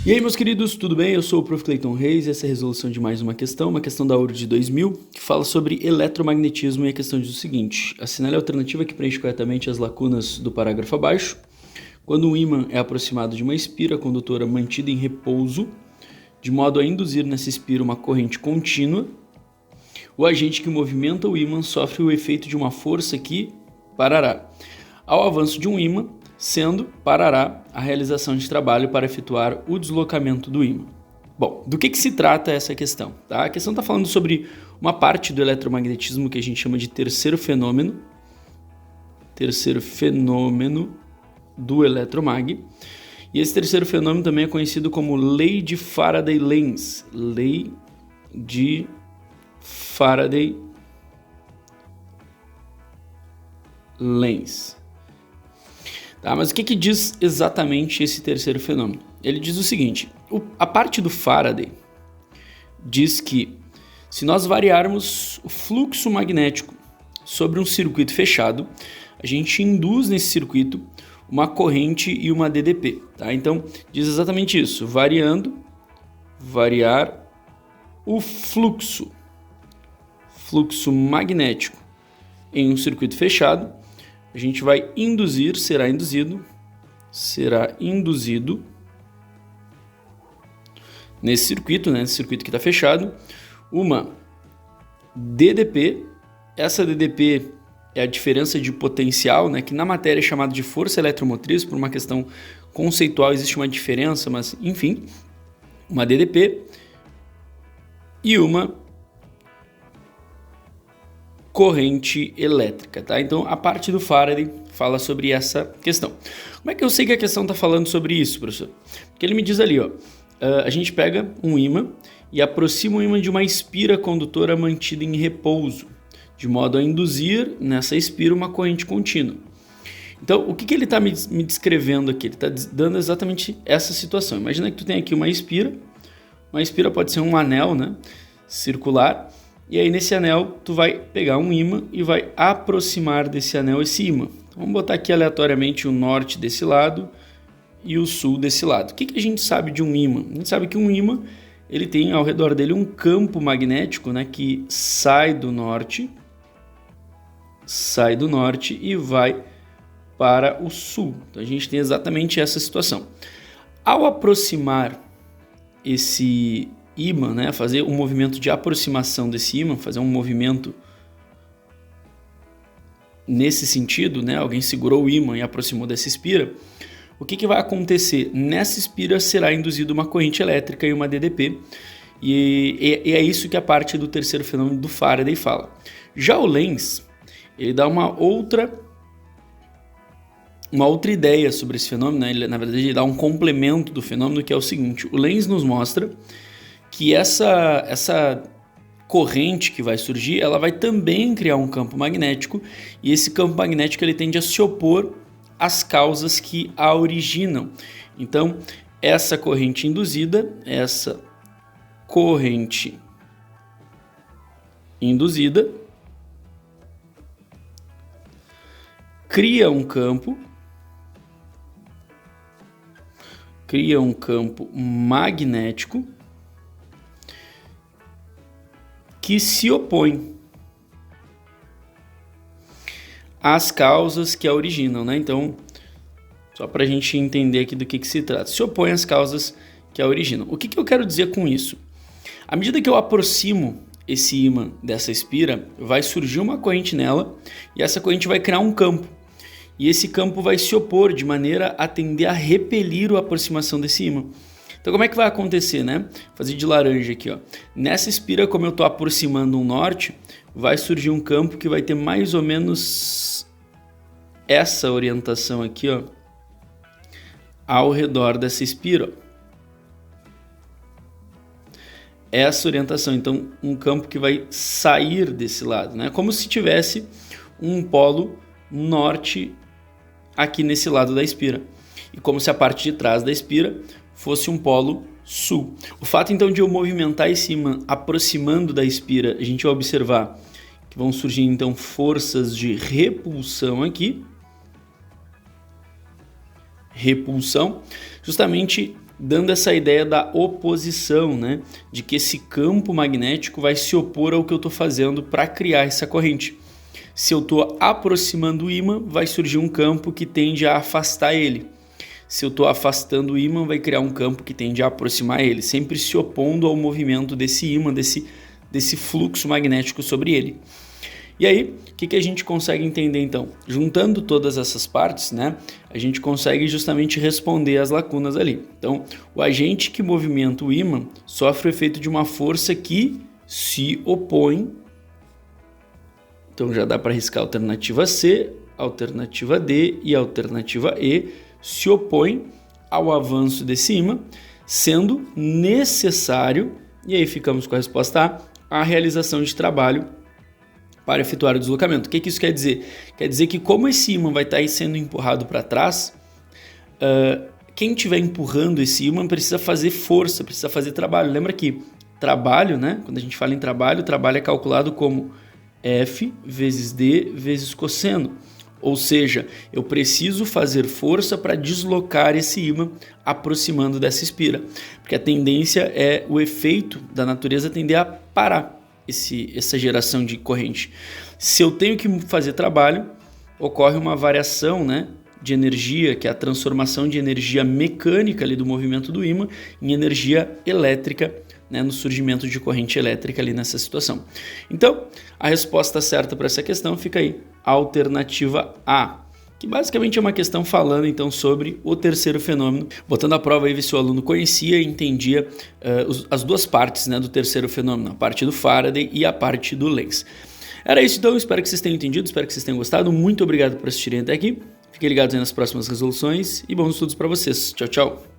E aí, meus queridos, tudo bem? Eu sou o Prof. Clayton Reis e essa é a resolução de mais uma questão da URD de 2000, que fala sobre eletromagnetismo e a questão diz o seguinte: assinale a alternativa que preenche corretamente as lacunas do parágrafo abaixo. Quando um ímã é aproximado de uma espira condutora mantida em repouso, de modo a induzir nessa espira uma corrente contínua, o agente que movimenta o ímã sofre o efeito de uma força que parará ao avanço de um ímã, sendo parará a realização de trabalho para efetuar o deslocamento do ímã. Bom, do que se trata essa questão? Tá? A questão está falando sobre uma parte do eletromagnetismo que a gente chama de terceiro fenômeno do eletromag. E esse terceiro fenômeno também é conhecido como Lei de Faraday-Lenz. Lei de Faraday-Lenz. Tá, mas o que diz exatamente esse terceiro fenômeno? Ele diz o seguinte: a parte do Faraday diz que se nós variarmos o fluxo magnético sobre um circuito fechado, a gente induz nesse circuito uma corrente e uma DDP. Tá? Então, diz exatamente isso: variar o fluxo magnético em um circuito fechado, a gente vai induzir, será induzido nesse circuito, né, nesse circuito que está fechado, uma DDP. Essa DDP é a diferença de potencial, né, que na matéria é chamada de força eletromotriz. Por uma questão conceitual existe uma diferença, mas enfim, uma DDP e uma corrente elétrica, tá? Então, a parte do Faraday fala sobre essa questão. Como é que eu sei que a questão está falando sobre isso, professor? Porque ele me diz ali, ó, a gente pega um ímã e aproxima o ímã de uma espira condutora mantida em repouso, de modo a induzir nessa espira uma corrente contínua. Então, o que ele está me descrevendo aqui? Ele está dando exatamente essa situação. Imagina que tu tem aqui uma espira pode ser um anel, né, circular. E aí nesse anel tu vai pegar um ímã e vai aproximar desse anel esse ímã. Então, vamos botar aqui aleatoriamente o norte desse lado e o sul desse lado. O que a gente sabe de um ímã? A gente sabe que um ímã ele tem ao redor dele um campo magnético, né, que sai do norte e vai para o sul. Então a gente tem exatamente essa situação. Ao aproximar esse ímã, né, fazer um movimento de aproximação desse ímã, fazer um movimento nesse sentido, né, alguém segurou o ímã e aproximou dessa espira, o que vai acontecer? Nessa espira será induzida uma corrente elétrica e uma DDP, e é isso que a parte do terceiro fenômeno do Faraday fala. Já o Lenz, ele dá uma outra ideia sobre esse fenômeno, né? Na verdade ele dá um complemento do fenômeno, que é o seguinte: o Lenz nos mostra que essa corrente que vai surgir, ela vai também criar um campo magnético, e esse campo magnético ele tende a se opor às causas que a originam. Então, essa corrente induzida cria um campo magnético que se opõe às causas que a originam, né? Então, só para a gente entender aqui do que se trata. Se opõe às causas que a originam. O que eu quero dizer com isso? À medida que eu aproximo esse ímã dessa espira, vai surgir uma corrente nela e essa corrente vai criar um campo. E esse campo vai se opor de maneira a tender a repelir a aproximação desse ímã. Então, como é que vai acontecer, né? Fazer de laranja aqui, ó. Nessa espira, como eu estou aproximando um norte, vai surgir um campo que vai ter mais ou menos essa orientação aqui, ó, ao redor dessa espira, ó. Essa orientação, então, um campo que vai sair desse lado, né? Como se tivesse um polo norte aqui nesse lado da espira, e como se a parte de trás da espira fosse um polo sul. O fato então de eu movimentar esse ímã aproximando da espira, a gente vai observar que vão surgir então forças de repulsão aqui. Repulsão, justamente dando essa ideia da oposição, né? De que esse campo magnético vai se opor ao que eu estou fazendo para criar essa corrente. Se eu estou aproximando o ímã, vai surgir um campo que tende a afastar ele. Se eu estou afastando o ímã, vai criar um campo que tende a aproximar ele, sempre se opondo ao movimento desse ímã, desse fluxo magnético sobre ele. E aí, o que a gente consegue entender então? Juntando todas essas partes, né, a gente consegue justamente responder às lacunas ali. Então, o agente que movimenta o ímã sofre o efeito de uma força que se opõe. Então já dá para riscar a alternativa C, a alternativa D e a alternativa E se opõem ao avanço desse ímã, sendo necessário, e aí ficamos com a resposta A realização de trabalho para efetuar o deslocamento. O que isso quer dizer? Quer dizer que como esse ímã vai estar sendo empurrado para trás, quem estiver empurrando esse ímã precisa fazer força, precisa fazer trabalho. Lembra que trabalho, né? Quando a gente fala em trabalho, o trabalho é calculado como F vezes D vezes cosseno. Ou seja, eu preciso fazer força para deslocar esse ímã aproximando dessa espira. Porque a tendência é o efeito da natureza tender a parar essa geração de corrente. Se eu tenho que fazer trabalho, ocorre uma variação, né, de energia, que é a transformação de energia mecânica ali do movimento do ímã em energia elétrica, né, no surgimento de corrente elétrica ali nessa situação. Então, a resposta certa para essa questão fica aí, a alternativa A, que basicamente é uma questão falando então sobre o terceiro fenômeno, botando à prova aí ver se o aluno conhecia e entendia as duas partes, né, do terceiro fenômeno, a parte do Faraday e a parte do Lenz. Era isso então, espero que vocês tenham entendido, espero que vocês tenham gostado, muito obrigado por assistirem até aqui, fiquem ligados aí nas próximas resoluções e bons estudos para vocês. Tchau, tchau!